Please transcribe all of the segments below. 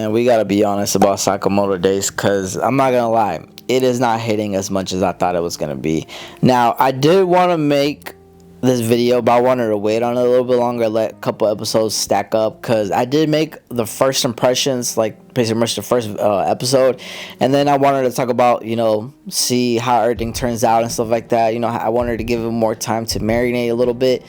man, we gotta be honest about Sakamoto Days, because I'm not gonna lie, it is not hitting as much as I thought it was gonna be. Now, I did want to make this video, but I wanted to wait on it a little bit longer, let a couple episodes stack up, because I did make the first impressions, like pretty much the first episode, and then I wanted to talk about, see how everything turns out and stuff like that. I wanted to give it more time to marinate a little bit.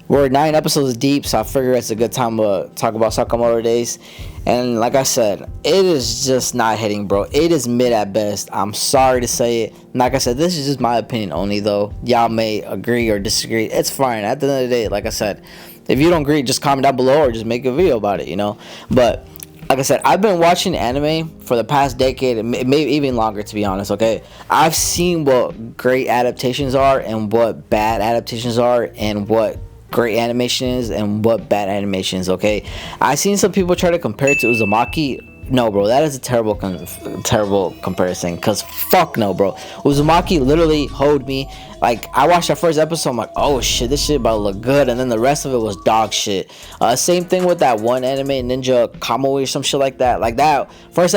We're 9 episodes deep, so I figure it's a good time to talk about Sakamoto Days. And like I said, it is just not hitting, bro. It is mid at best. I'm sorry to say it. Like I said, this is just my opinion only, though. Y'all may agree or disagree. It's fine. At the end of the day, like I said, if you don't agree, just comment down below or just make a video about it, But like I said, I've been watching anime for the past decade, and maybe even longer, to be honest, okay? I've seen what great adaptations are and what bad adaptations are, and what great animation is and what bad animation is, okay? I seen some people try to compare it to Uzumaki. No, bro, that is a terrible comparison, because fuck no, bro. Uzumaki literally hoed me. Like, I watched that first episode, I'm like, oh shit, this shit about to look good, and then the rest of it was dog shit. Same thing with that one anime, Ninja Kamui or some shit like that. Like that, first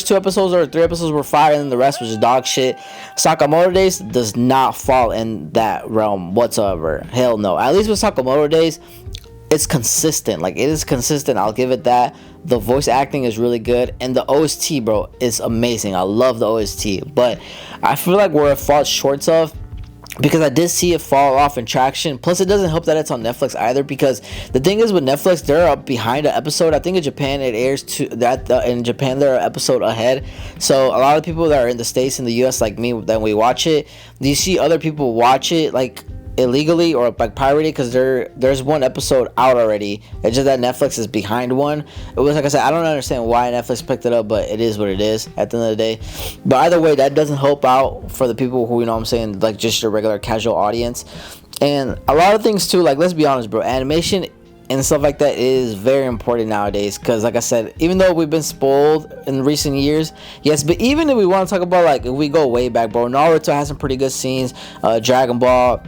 2 episodes or 3 episodes were fire, and then the rest was just dog shit. Sakamoto Days does not fall in that realm whatsoever. Hell no. At least with Sakamoto Days, it's consistent. Like, it is consistent, I'll give it that. The voice acting is really good, and the OST, bro, is amazing. I love the OST, but I feel like where it falls short of, because I did see it fall off in traction. Plus, it doesn't help that it's on Netflix either, because the thing is with Netflix, they're up behind an episode. I think in Japan it airs in Japan they're an episode ahead. So a lot of people that are in the States, in the US, like me, then we watch it. You see other people watch it like illegally or like pirated, because there's one episode out already. It's just that Netflix is behind one. It was, like I said, I don't understand why Netflix picked it up, but it is what it is at the end of the day. But either way, that doesn't help out for the people who, I'm saying, like just your regular casual audience. And a lot of things too, like, let's be honest, bro, animation and stuff like that is very important nowadays, because like I said, even though we've been spoiled in recent years, yes, but even if we want to talk about, like, if we go way back, bro, Naruto has some pretty good scenes, Dragon Ball,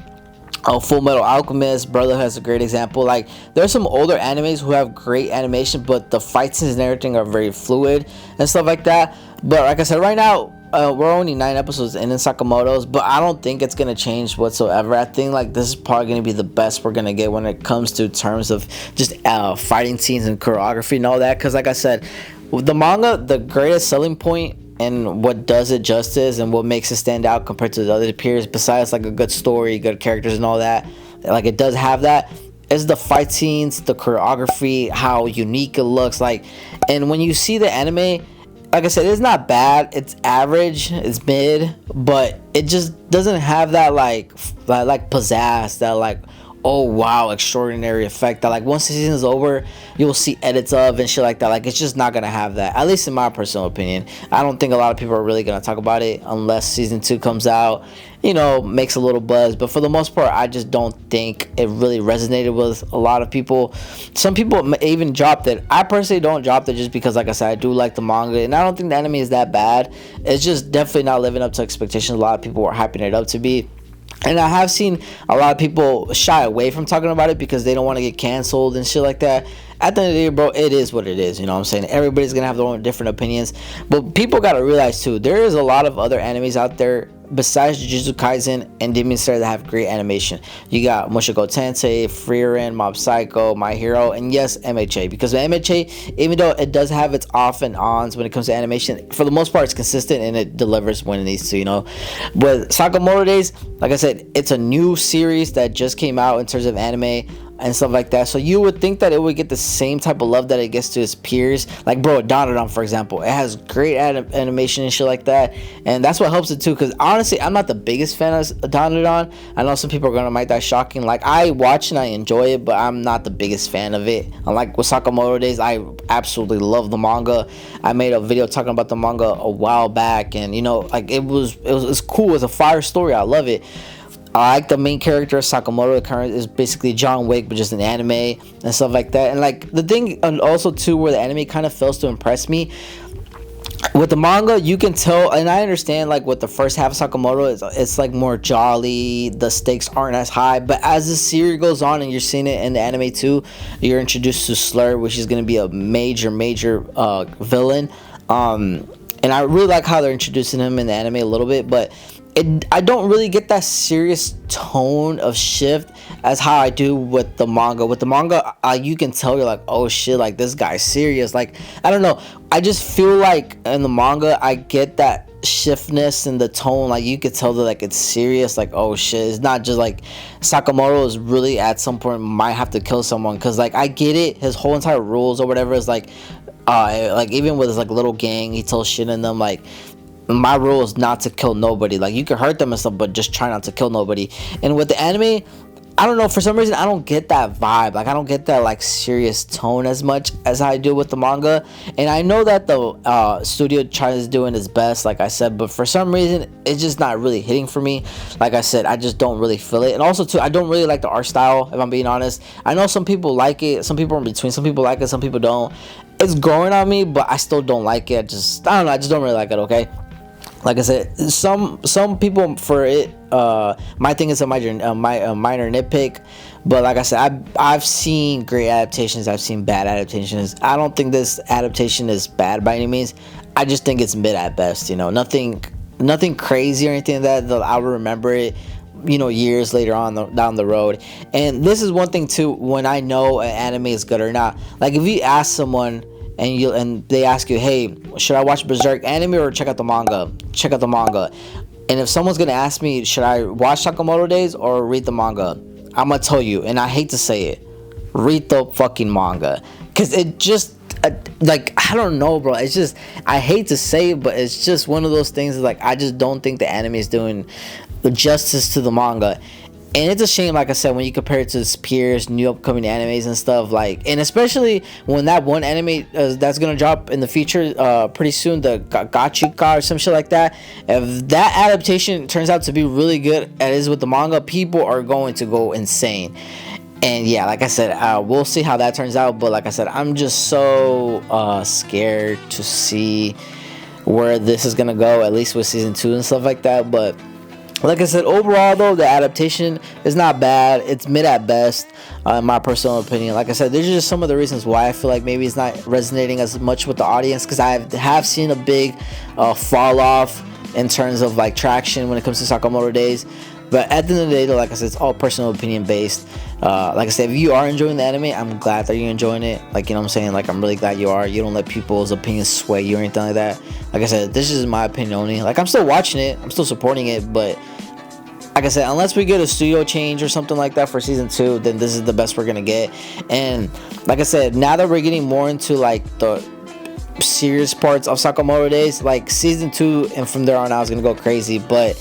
Full Metal Alchemist, Brotherhood has a great example. Like, there's some older animes who have great animation, but the fight scenes and everything are very fluid and stuff like that. But like I said, right now we're only 9 episodes in Sakamoto's, but I don't think it's gonna change whatsoever. I think like this is probably gonna be the best we're gonna get when it comes to terms of just fighting scenes and choreography and all that. Because like I said, with the manga, the greatest selling point and what does it justice and what makes it stand out compared to the other peers, besides like a good story, good characters and all that, like it does have that, is the fight scenes, the choreography, how unique it looks like. And when you see the anime, like I said, it's not bad, it's average, it's mid, but it just doesn't have that like pizzazz, that like, oh wow, extraordinary effect that like once the season is over you'll see edits of and shit like that. Like, it's just not gonna have that, at least in my personal opinion. I don't think a lot of people are really gonna talk about it unless season 2 comes out, makes a little buzz. But for the most part, I just don't think it really resonated with a lot of people. Some people even dropped it. I personally don't drop it, just because like I said, I do like the manga, and I don't think the anime is that bad. It's just definitely not living up to expectations a lot of people were hyping it up to be. And I have seen a lot of people shy away from talking about it because they don't want to get canceled and shit like that. At the end of the day, bro, it is what it is. You know what I'm saying? Everybody's going to have their own different opinions. But people got to realize, too, there is a lot of other animes out there besides Jujutsu Kaisen and Demon Slayer that have great animation. You got Mushoku Tensei, Frieren, Mob Psycho, My Hero, and yes, MHA. Because MHA, even though it does have its off and ons when it comes to animation, for the most part it's consistent and it delivers when it needs to, But Sakamoto Days, like I said, it's a new series that just came out in terms of anime and stuff like that, so you would think that it would get the same type of love that it gets to its peers. Like, bro, Dandadan, for example, it has great animation and shit like that, and that's what helps it too. Because honestly, I'm not the biggest fan of Dandadan. I know some people are gonna find that shocking. Like, I watch and I enjoy it, but I'm not the biggest fan of it. Unlike with Sakamoto Days, I absolutely love the manga. I made a video talking about the manga a while back, and like it was cool. It's a fire story. I love it. I like the main character, Sakamoto. The current is basically John Wick, but just an anime and stuff like that. And like the thing, and also too, where the anime kind of fails to impress me, with the manga, you can tell, and I understand, like with the first half of Sakamoto, it's like more jolly, the stakes aren't as high, but as the series goes on and you're seeing it in the anime too, you're introduced to Slur, which is going to be a major villain. And I really like how they're introducing him in the anime a little bit, but I don't really get that serious tone of shift as how I do with the manga. With the manga, you can tell, you're like, oh shit, like this guy's serious. Like, I don't know, I just feel like in the manga I get that shiftness in the tone. Like you could tell that like it's serious, like oh shit, it's not just like Sakamoto is really at some point might have to kill someone, because like I get it, his whole entire rules or whatever is like even with his like little gang, he tells shit in them like, my rule is not to kill nobody. Like you can hurt them and stuff, but just try not to kill nobody. And with the anime, I don't know, for some reason I don't get that vibe. Like I don't get that like serious tone as much as I do with the manga. And I know that the studio tries doing its best, like I said, but for some reason it's just not really hitting for me. Like I said, I just don't really feel it. And also too, I don't really like the art style, if I'm being honest. I know some people like it, some people are in between, some people like it, some people don't. It's growing on me, but I still don't like it. I don't know, I just don't really like it, okay? Like I said, some people for it might think it's a minor nitpick, but like I said, I've seen great adaptations, I've seen bad adaptations. I don't think this adaptation is bad by any means. I just think it's mid at best. You know, nothing crazy or anything like that I will remember it, you know, years later on down the road. And this is one thing too, when I know an anime is good or not. Like if you ask someone and they ask you, hey, should I watch Berserk anime or check out the manga? Check out the manga. And if someone's gonna ask me, should I watch Sakamoto Days or read the manga, I'm gonna tell you, and I hate to say it, read the fucking manga, because it just like, I don't know, bro, it's just, I hate to say it, but it's just one of those things like, I just don't think the anime is doing justice to the manga. And it's a shame, like I said, when you compare it to its peers, new upcoming animes and stuff, like, and especially when that one anime that's gonna drop in the future pretty soon, the Gachika or some shit like that, if that adaptation turns out to be really good as is with the manga, people are going to go insane. And yeah, like I said, we'll see how that turns out, but like I said, I'm just so scared to see where this is gonna go, at least with season 2 and stuff like that. But like I said, overall though, the adaptation is not bad. It's mid at best, in my personal opinion. Like I said, these are just some of the reasons why I feel like maybe it's not resonating as much with the audience, because I have seen a big fall off in terms of like traction when it comes to Sakamoto Days. But at the end of the day though, like I said, it's all personal opinion based. Like I said, if you are enjoying the anime, I'm glad that you're enjoying it. Like, you know what I'm saying? Like, I'm really glad you are. You don't let people's opinions sway you or anything like that. Like I said, this is my opinion only. Like, I'm still watching it, I'm still supporting it, but like I said, unless we get a studio change or something like that for season 2, then this is the best we're gonna get. And like I said, now that we're getting more into like the serious parts of Sakamoto Days, like season 2 and from there on out is gonna go crazy. But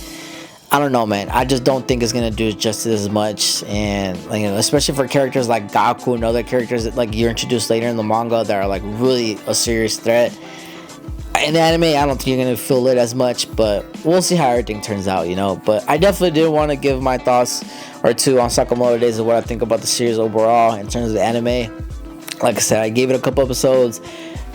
I don't know, man, I just don't think it's gonna do justice as much. And like, you know, especially for characters like Gaku and other characters that like you're introduced later in the manga that are like really a serious threat. In the anime, I don't think you're gonna feel it as much, but we'll see how everything turns out, you know. But I definitely did want to give my thoughts or two on Sakamoto Days of what I think about the series overall in terms of the anime. Like I said, I gave it a couple episodes,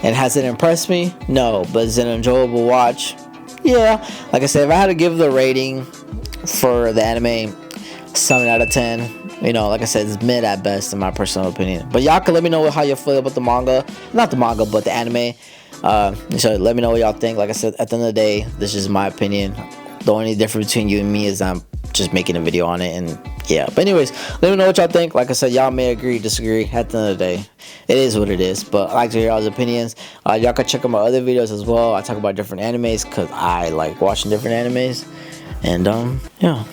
and has it impressed me? No, but is it an enjoyable watch? Yeah. Like I said, if I had to give the rating for the anime, 7 out of 10. You know, like I said, it's mid at best in my personal opinion. But y'all can let me know how you feel about the manga, not the manga, but the anime. So let me know what y'all think. Like I said, at the end of the day, this is my opinion. The only difference between you and me is I'm just making a video on it, and yeah. But anyways, let me know what y'all think. Like I said, y'all may agree, disagree. At the end of the day, it is what it is. But I like to hear y'all's opinions. Y'all can check out my other videos as well. I talk about different animes because I like watching different animes. And yeah.